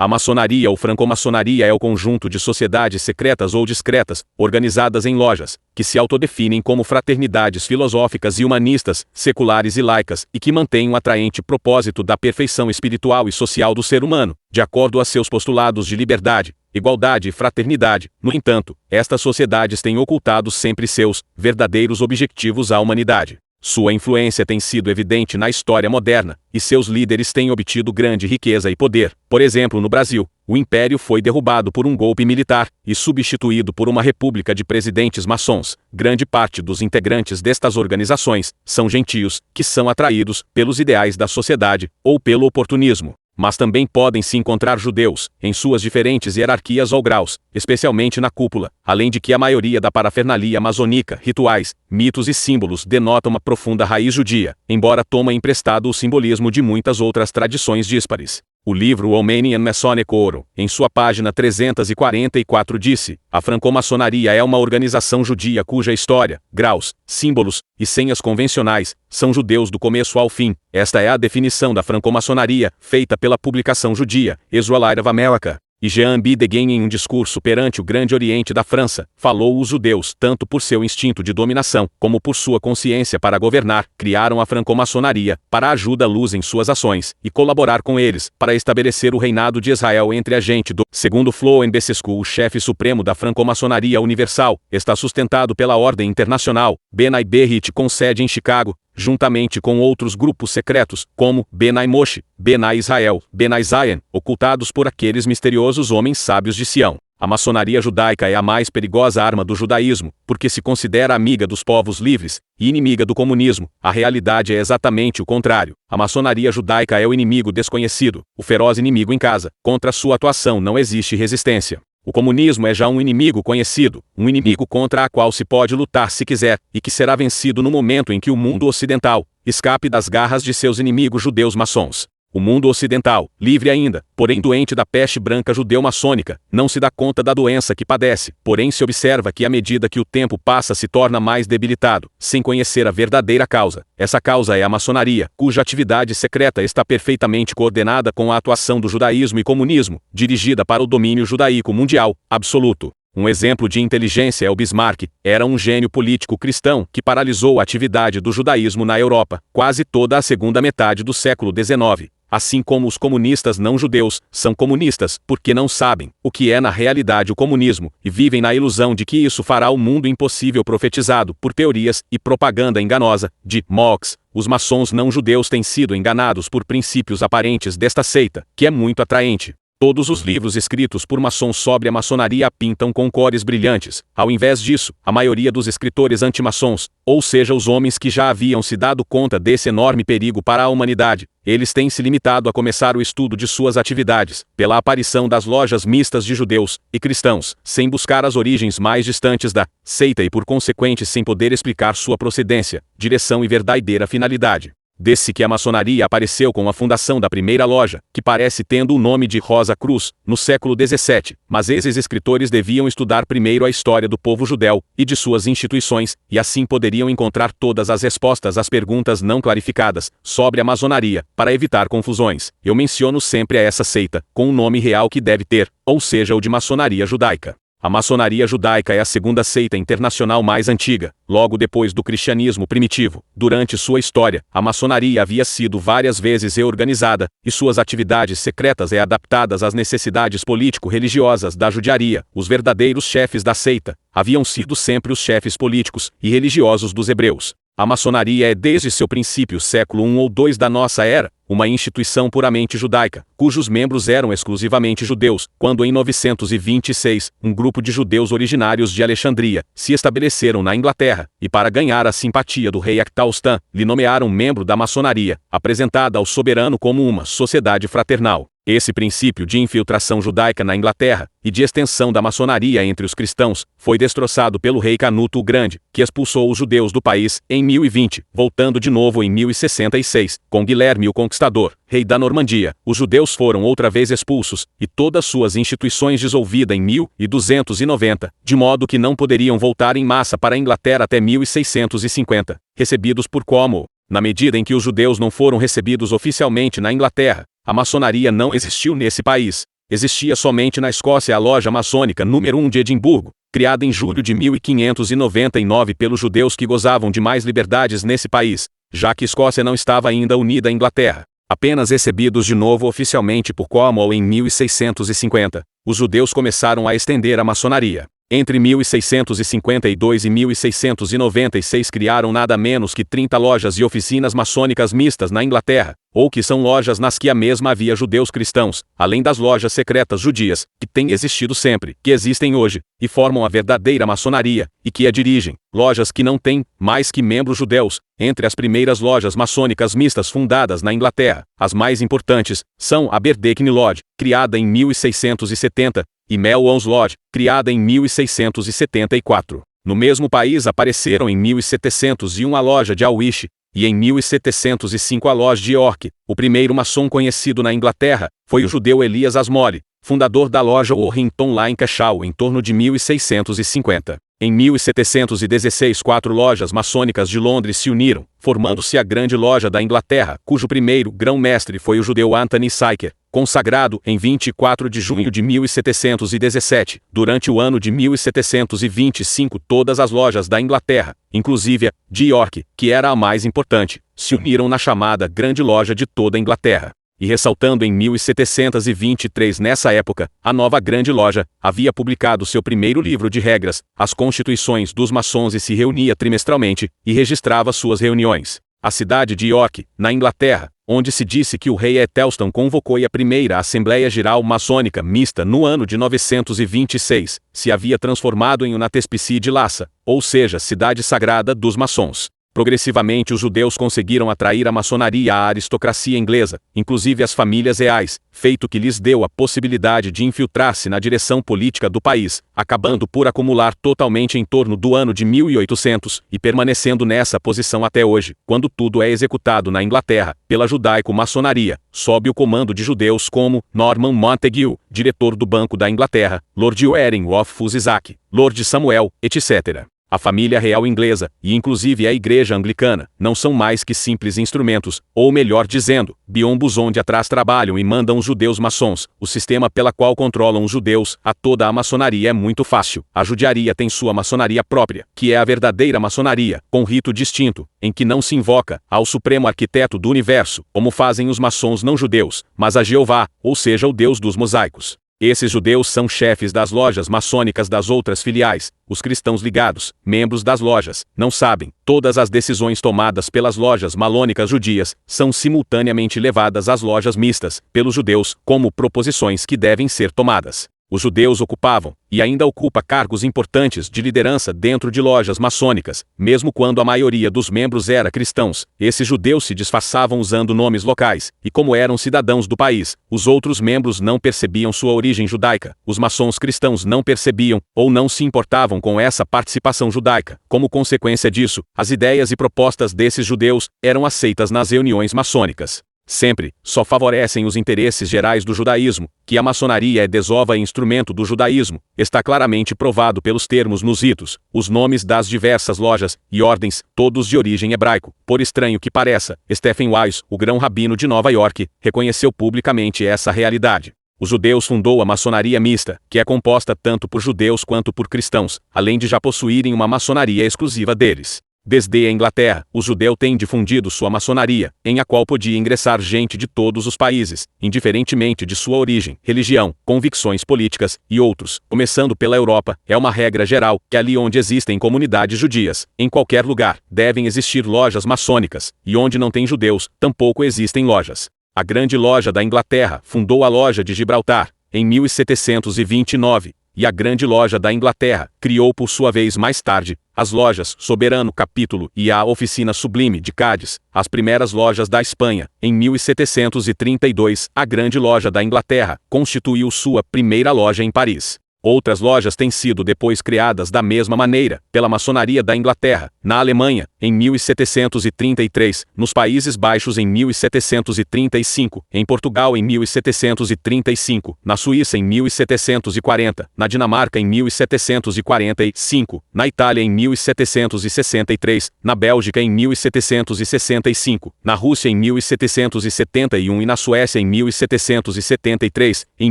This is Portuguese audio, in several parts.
A maçonaria ou francomaçonaria é o conjunto de sociedades secretas ou discretas, organizadas em lojas, que se autodefinem como fraternidades filosóficas e humanistas, seculares e laicas, e que mantêm um atraente propósito da perfeição espiritual e social do ser humano, de acordo a seus postulados de liberdade, igualdade e fraternidade. No entanto, estas sociedades têm ocultado sempre seus verdadeiros objetivos à humanidade. Sua influência tem sido evidente na história moderna, e seus líderes têm obtido grande riqueza e poder. Por exemplo, no Brasil, o império foi derrubado por um golpe militar e substituído por uma república de presidentes maçons. Grande parte dos integrantes destas organizações são gentios, que são atraídos pelos ideais da sociedade ou pelo oportunismo. Mas também podem se encontrar judeus, em suas diferentes hierarquias ou graus, especialmente na cúpula, além de que a maioria da parafernalia masônica, rituais, mitos e símbolos denota uma profunda raiz judia, embora toma emprestado o simbolismo de muitas outras tradições díspares. O livro Womanian Masonic Oro, em sua página 344 disse: a francomaçonaria é uma organização judia cuja história, graus, símbolos e senhas convencionais são judeus do começo ao fim. Esta é a definição da francomaçonaria, feita pela publicação judia Israelite of America. E Jean B. Deguin, em um discurso perante o Grande Oriente da França, falou: os judeus, tanto por seu instinto de dominação, como por sua consciência para governar, criaram a francomaçonaria, para ajuda à luz em suas ações, e colaborar com eles, para estabelecer o reinado de Israel entre a gente do. Segundo Floen Bessescu, o chefe supremo da francomaçonaria universal, está sustentado pela Ordem Internacional, Benai Berrit, com sede em Chicago, juntamente com outros grupos secretos, como Benai Moshe, Benai Israel, Benai Zion, ocultados por aqueles misteriosos homens sábios de Sião. A maçonaria judaica é a mais perigosa arma do judaísmo, porque se considera amiga dos povos livres e inimiga do comunismo. A realidade é exatamente o contrário. A maçonaria judaica é o inimigo desconhecido, o feroz inimigo em casa. Contra sua atuação não existe resistência. O comunismo é já um inimigo conhecido, um inimigo contra a qual se pode lutar se quiser, e que será vencido no momento em que o mundo ocidental escape das garras de seus inimigos judeus maçons. O mundo ocidental, livre ainda, porém doente da peste branca judeu-maçônica, não se dá conta da doença que padece, porém se observa que à medida que o tempo passa se torna mais debilitado, sem conhecer a verdadeira causa. Essa causa é a maçonaria, cuja atividade secreta está perfeitamente coordenada com a atuação do judaísmo e comunismo, dirigida para o domínio judaico mundial, absoluto. Um exemplo de inteligência é o Bismarck, era um gênio político cristão que paralisou a atividade do judaísmo na Europa, quase toda a segunda metade do século XIX. Assim como os comunistas não-judeus são comunistas porque não sabem o que é na realidade o comunismo e vivem na ilusão de que isso fará o mundo impossível profetizado por teorias e propaganda enganosa de Marx. Os maçons não-judeus têm sido enganados por princípios aparentes desta seita, que é muito atraente. Todos os livros escritos por maçons sobre a maçonaria a pintam com cores brilhantes. Ao invés disso, a maioria dos escritores anti-maçons, ou seja, os homens que já haviam se dado conta desse enorme perigo para a humanidade, eles têm se limitado a começar o estudo de suas atividades, pela aparição das lojas mistas de judeus e cristãos, sem buscar as origens mais distantes da seita e por consequente sem poder explicar sua procedência, direção e verdadeira finalidade. Desde que a maçonaria apareceu com a fundação da primeira loja, que parece tendo o nome de Rosa Cruz, no século XVII, mas esses escritores deviam estudar primeiro a história do povo judeu e de suas instituições, e assim poderiam encontrar todas as respostas às perguntas não clarificadas sobre a maçonaria, para evitar confusões. Eu menciono sempre a essa seita, com o nome real que deve ter, ou seja, o de maçonaria judaica. A maçonaria judaica é a segunda seita internacional mais antiga, logo depois do cristianismo primitivo. Durante sua história, a maçonaria havia sido várias vezes reorganizada, e suas atividades secretas adaptadas às necessidades político-religiosas da judiaria. Os verdadeiros chefes da seita haviam sido sempre os chefes políticos e religiosos dos hebreus. A maçonaria é desde seu princípio século I ou II da nossa era, uma instituição puramente judaica, cujos membros eram exclusivamente judeus, quando em 926, um grupo de judeus originários de Alexandria se estabeleceram na Inglaterra, e para ganhar a simpatia do rei Actaustan, lhe nomearam membro da maçonaria, apresentada ao soberano como uma sociedade fraternal. Esse princípio de infiltração judaica na Inglaterra e de extensão da maçonaria entre os cristãos foi destroçado pelo rei Canuto o Grande, que expulsou os judeus do país em 1020, voltando de novo em 1066, com Guilherme o Conquistador, rei da Normandia. Os judeus foram outra vez expulsos, e todas suas instituições dissolvidas em 1290, de modo que não poderiam voltar em massa para a Inglaterra até 1650, recebidos por como. Na medida em que os judeus não foram recebidos oficialmente na Inglaterra, a maçonaria não existiu nesse país. Existia somente na Escócia a loja maçônica número 1 de Edimburgo, criada em julho de 1599 pelos judeus que gozavam de mais liberdades nesse país, já que Escócia não estava ainda unida à Inglaterra. Apenas recebidos de novo oficialmente por Cromwell em 1650, os judeus começaram a estender a maçonaria. Entre 1652 e 1696 criaram nada menos que 30 lojas e oficinas maçônicas mistas na Inglaterra, ou que são lojas nas que a mesma havia judeus cristãos, além das lojas secretas judias, que têm existido sempre, que existem hoje, e formam a verdadeira maçonaria, e que a dirigem, lojas que não têm mais que membros judeus. Entre as primeiras lojas maçônicas mistas fundadas na Inglaterra, as mais importantes, são a Aberdeen Lodge, criada em 1670, e Melrose Lodge, criada em 1674. No mesmo país apareceram em 1701 a loja de Alwish, e em 1705 a loja de York. O primeiro maçom conhecido na Inglaterra foi o judeu Elias Asmole, fundador da loja Warrington Lancashire em torno de 1650. Em 1716 4 lojas maçônicas de Londres se uniram, formando-se a Grande Loja da Inglaterra, cujo primeiro grão-mestre foi o judeu Anthony Syker, consagrado em 24 de junho de 1717. Durante o ano de 1725 todas as lojas da Inglaterra, inclusive a de York, que era a mais importante, se uniram na chamada Grande Loja de toda a Inglaterra. E ressaltando em 1723 nessa época, a nova Grande Loja havia publicado seu primeiro livro de regras, as Constituições dos Maçons e se reunia trimestralmente, e registrava suas reuniões. A cidade de York, na Inglaterra, onde se disse que o rei Ethelstan convocou a primeira Assembleia Geral Maçônica Mista no ano de 926, se havia transformado em uma Tespeci de Lhasa, ou seja, cidade sagrada dos maçons. Progressivamente os judeus conseguiram atrair a maçonaria à aristocracia inglesa, inclusive as famílias reais, feito que lhes deu a possibilidade de infiltrar-se na direção política do país, acabando por acumular totalmente em torno do ano de 1800 e permanecendo nessa posição até hoje, quando tudo é executado na Inglaterra, pela judaico-maçonaria, sob o comando de judeus como Norman Montague, diretor do Banco da Inglaterra, Lord Waring of Fusisaki, Lord Samuel, etc. A família real inglesa, e inclusive a igreja anglicana, não são mais que simples instrumentos, ou melhor dizendo, biombos onde atrás trabalham e mandam os judeus maçons. O sistema pela qual controlam os judeus a toda a maçonaria é muito fácil. A judiaria tem sua maçonaria própria, que é a verdadeira maçonaria, com rito distinto, em que não se invoca ao supremo arquiteto do universo, como fazem os maçons não judeus, mas a Jeová, ou seja, o Deus dos mosaicos. Esses judeus são chefes das lojas maçônicas das outras filiais. Os cristãos ligados, membros das lojas, não sabem. Todas as decisões tomadas pelas lojas maçônicas judias são simultaneamente levadas às lojas mistas, pelos judeus, como proposições que devem ser tomadas. Os judeus ocupavam, e ainda ocupa cargos importantes de liderança dentro de lojas maçônicas, mesmo quando a maioria dos membros era cristãos. Esses judeus se disfarçavam usando nomes locais, e como eram cidadãos do país, os outros membros não percebiam sua origem judaica. Os maçons cristãos não percebiam, ou não se importavam com essa participação judaica. Como consequência disso, as ideias e propostas desses judeus eram aceitas nas reuniões maçônicas. Sempre, só favorecem os interesses gerais do judaísmo, que a maçonaria é desova e instrumento do judaísmo, está claramente provado pelos termos nos ritos, os nomes das diversas lojas e ordens, todos de origem hebraico. Por estranho que pareça, Stephen Wise, o grão-rabino de Nova York, reconheceu publicamente essa realidade. Os judeus fundou a maçonaria mista, que é composta tanto por judeus quanto por cristãos, além de já possuírem uma maçonaria exclusiva deles. Desde a Inglaterra, os judeus têm difundido sua maçonaria, em a qual podia ingressar gente de todos os países, indiferentemente de sua origem, religião, convicções políticas e outros. Começando pela Europa, é uma regra geral que ali onde existem comunidades judias, em qualquer lugar, devem existir lojas maçônicas, e onde não tem judeus, tampouco existem lojas. A Grande Loja da Inglaterra fundou a Loja de Gibraltar, em 1729, e a Grande Loja da Inglaterra criou por sua vez mais tarde as lojas Soberano Capítulo e a Oficina Sublime de Cádiz, as primeiras lojas da Espanha. Em 1732, a Grande Loja da Inglaterra constituiu sua primeira loja em Paris. Outras lojas têm sido depois criadas da mesma maneira, pela maçonaria da Inglaterra, na Alemanha, em 1733, nos Países Baixos em 1735, em Portugal em 1735, na Suíça em 1740, na Dinamarca em 1745, na Itália em 1763, na Bélgica em 1765, na Rússia em 1771 e na Suécia em 1773, em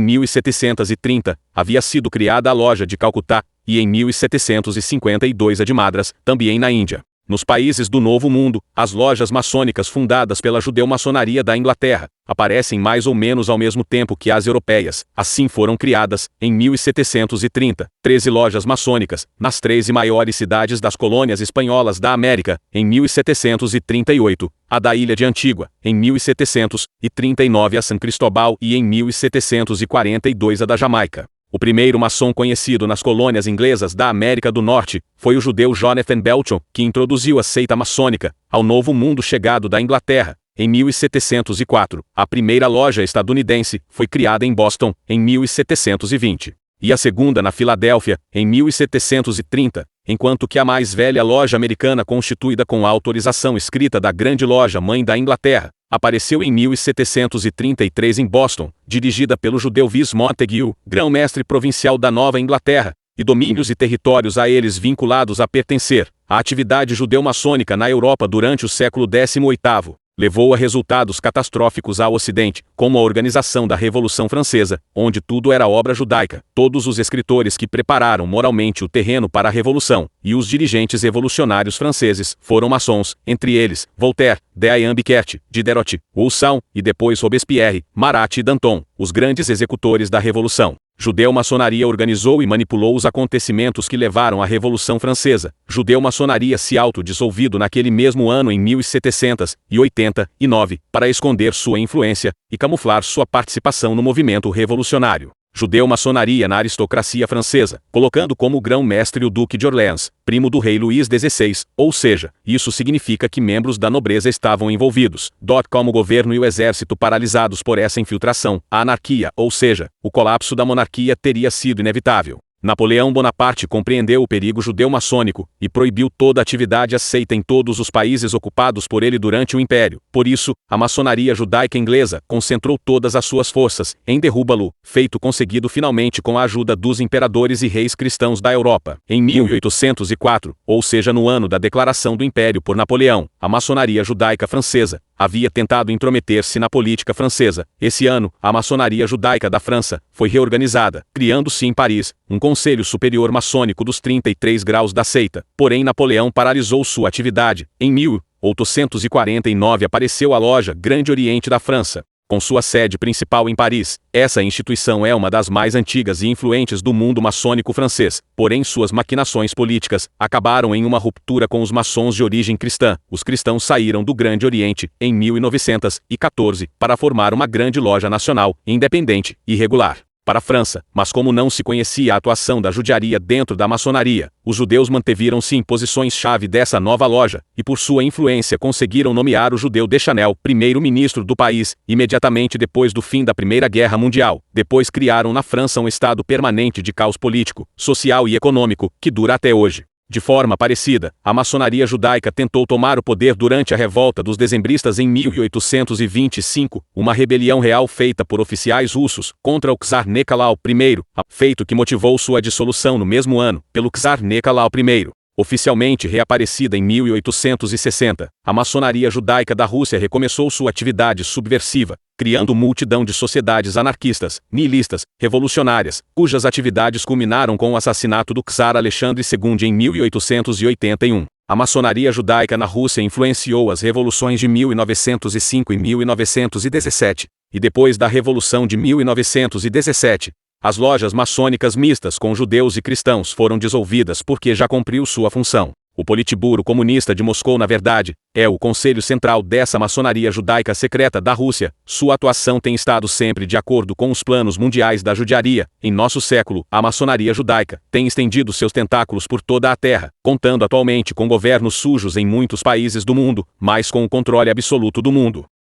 1730, havia sido criada a loja de Calcutá, e em 1752 a de Madras, também na Índia. Nos países do Novo Mundo, as lojas maçônicas fundadas pela judeu-maçonaria da Inglaterra aparecem mais ou menos ao mesmo tempo que as europeias. Assim foram criadas, em 1730, 13 lojas maçônicas, nas 13 maiores cidades das colônias espanholas da América, em 1738, a da Ilha de Antígua, em 1739 a San Cristóbal e em 1742 a da Jamaica. O primeiro maçom conhecido nas colônias inglesas da América do Norte foi o judeu Jonathan Belton, que introduziu a seita maçônica ao Novo Mundo chegado da Inglaterra, em 1704. A primeira loja estadunidense foi criada em Boston, em 1720. E a segunda na Filadélfia, em 1730, enquanto que a mais velha loja americana constituída com a autorização escrita da Grande Loja Mãe da Inglaterra, apareceu em 1733 em Boston, dirigida pelo judeu Vis Montague, grão-mestre provincial da Nova Inglaterra, e domínios e territórios a eles vinculados a pertencer. A atividade judeu-maçônica na Europa durante o século XVIII levou a resultados catastróficos ao Ocidente, como a organização da Revolução Francesa, onde tudo era obra judaica. Todos os escritores que prepararam moralmente o terreno para a Revolução, e os dirigentes revolucionários franceses, foram maçons, entre eles, Voltaire, D'Alembert, Diderot, Rousseau, e depois Robespierre, Marat e Danton, os grandes executores da Revolução. Judeu-maçonaria organizou e manipulou os acontecimentos que levaram à Revolução Francesa. Judeu-maçonaria se autodissolvido naquele mesmo ano em 1789, para esconder sua influência e camuflar sua participação no movimento revolucionário. Judeu-maçonaria na aristocracia francesa, colocando como grão-mestre o Duque de Orleans, primo do rei Luís XVI, ou seja, isso significa que membros da nobreza estavam envolvidos, como o governo e o exército paralisados por essa infiltração, a anarquia, ou seja, o colapso da monarquia teria sido inevitável. Napoleão Bonaparte compreendeu o perigo judeu-maçônico e proibiu toda atividade aceita em todos os países ocupados por ele durante o Império. Por isso, a maçonaria judaica inglesa concentrou todas as suas forças em derrubá-lo, feito conseguido finalmente com a ajuda dos imperadores e reis cristãos da Europa. Em 1804, ou seja no ano da declaração do Império por Napoleão, a maçonaria judaica francesa havia tentado intrometer-se na política francesa. Esse ano, a maçonaria judaica da França foi reorganizada, criando-se em Paris um Conselho Superior Maçônico dos 33 graus da seita. Porém, Napoleão paralisou sua atividade. Em 1849 apareceu a loja Grande Oriente da França, com sua sede principal em Paris. Essa instituição é uma das mais antigas e influentes do mundo maçônico francês, porém suas maquinações políticas acabaram em uma ruptura com os maçons de origem cristã. Os cristãos saíram do Grande Oriente, em 1914, para formar uma grande loja nacional, independente e regular para a França, mas como não se conhecia a atuação da judiaria dentro da maçonaria, os judeus mantiveram-se em posições-chave dessa nova loja, e por sua influência conseguiram nomear o judeu Deschanel primeiro-ministro do país, imediatamente depois do fim da Primeira Guerra Mundial. Depois criaram na França um estado permanente de caos político, social e econômico, que dura até hoje. De forma parecida, a maçonaria judaica tentou tomar o poder durante a revolta dos dezembristas em 1825, uma rebelião real feita por oficiais russos contra o czar Nicolau I, feito que motivou sua dissolução no mesmo ano, pelo czar Nicolau I. Oficialmente reaparecida em 1860, a maçonaria judaica da Rússia recomeçou sua atividade subversiva, criando multidão de sociedades anarquistas, nihilistas, revolucionárias, cujas atividades culminaram com o assassinato do czar Alexandre II em 1881. A maçonaria judaica na Rússia influenciou as revoluções de 1905 e 1917, e depois da Revolução de 1917, as lojas maçônicas mistas com judeus e cristãos foram dissolvidas porque já cumpriu sua função. O Politburo Comunista de Moscou, na verdade, é o conselho central dessa maçonaria judaica secreta da Rússia. Sua atuação tem estado sempre de acordo com os planos mundiais da judiaria. Em nosso século, a maçonaria judaica tem estendido seus tentáculos por toda a terra, contando atualmente com governos sujos em muitos países do mundo, mas com o controle absoluto do mundo.